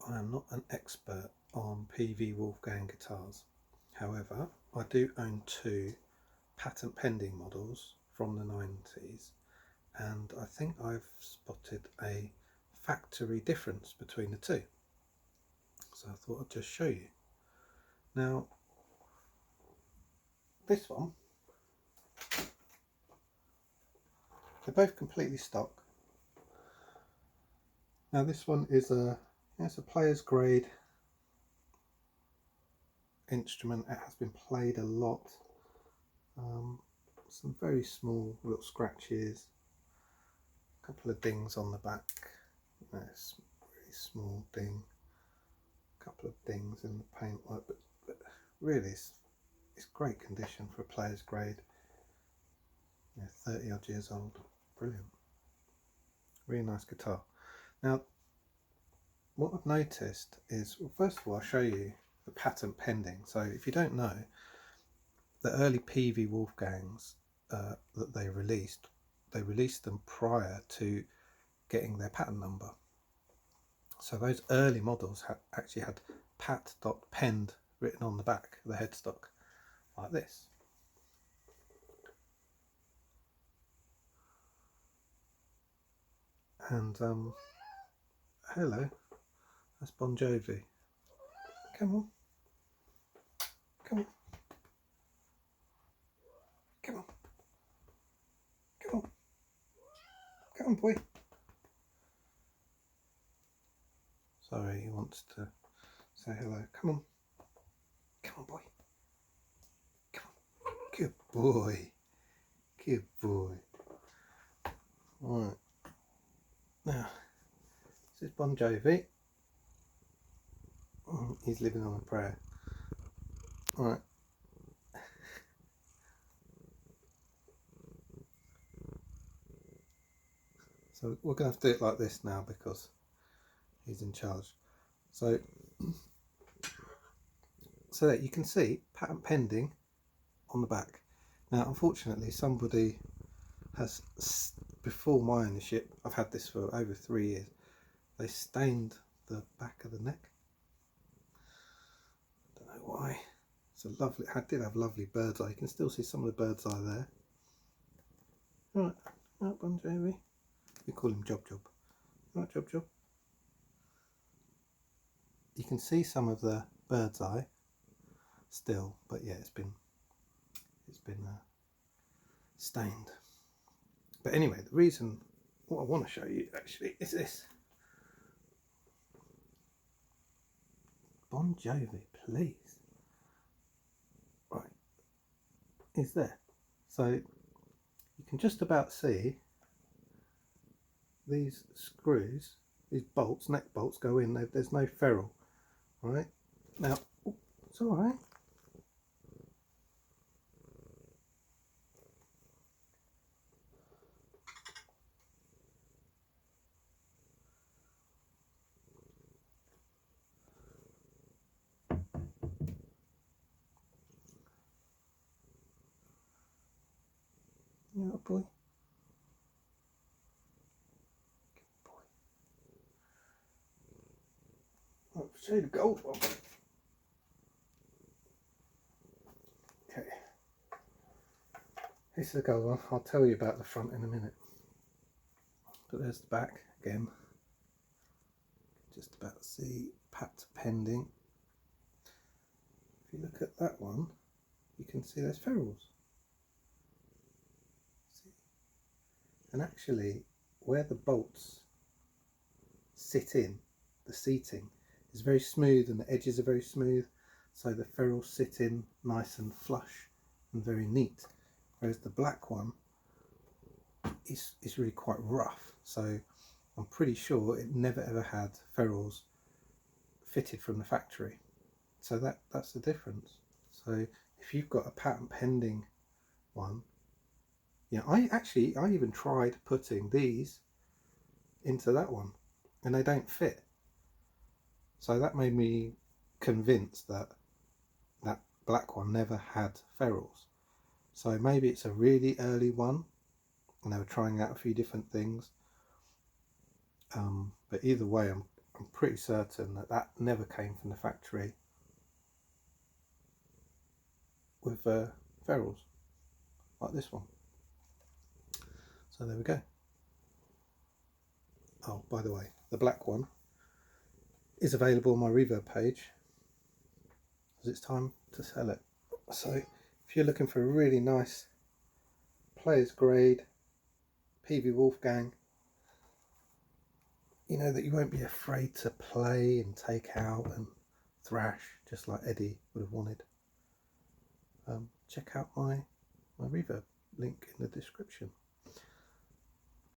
I am not an expert on Peavy Wolfgang guitars. However, I do own two patent pending models from the 90s, and I think I've spotted a factory difference between the two. So I thought I'd just show you. Now, this one, they're both completely stock. Now this one is it's a player's grade instrument. It has been played a lot. Some very small little scratches, a couple of dings on the back, nice really small ding, a couple of dings in the paintwork, but really it's great condition for a player's grade. 30 odd years old, brilliant, really nice guitar. Now what I've noticed is, well, first of all I'll show you the patent pending. So if you don't know, the early Peavy Wolfgangs that they released them prior to getting their patent number. So those early models actually had pat.pend written on the back of the headstock, like this. And hello, that's Bon Jovi. Come on, come on, come on, come on, come on, boy. Sorry, he wants to say hello. Come on, come on, boy. Come on, good boy, good boy. All right. Now, this is Bon Jovi. He's living on a prayer. Alright. So we're going to have to do it like this now because he's in charge. So that you can see patent pending on the back. Now unfortunately somebody has, before my ownership, I've had this for over 3 years, they stained the back of the neck. Don't know why. It's a lovely, I did have lovely bird's eye. You can still see some of the bird's eye there. Right, Bon Jovi. We call him Job Job. Right, Job Job. You can see some of the bird's eye still, but yeah, it's been stained. But anyway, the reason, what I want to show you actually is this. Bon Jovi, please. Right, is there. So you can just about see these screws, these bolts, neck bolts go in. There's no ferrule. Right now, it's all right. Yeah, boy. Good boy. I'll show you the gold one. Okay. This is the gold one. I'll tell you about the front in a minute. But there's the back again. Just about to see pat pending. If you look at that one, you can see there's ferrules. See? And actually, where the bolts sit in, the seating is very smooth and the edges are very smooth, so the ferrules sit in nice and flush and very neat. Whereas the black one is really quite rough, so I'm pretty sure it never ever had ferrules fitted from the factory. So that's the difference. So if you've got a patent pending one, yeah, I even tried putting these into that one and they don't fit. So that made me convinced that that black one never had ferrules. So maybe it's a really early one and they were trying out a few different things. But either way, I'm I'm pretty certain that that never came from the factory with ferrules like this one. So there we go. Oh, by the way, the black one is available on my reverb page as it's time to sell it. So if you're looking for a really nice player's grade Peavy Wolfgang, you know, that you won't be afraid to play and take out and thrash just like Eddie would have wanted, check out my reverb, link in the description.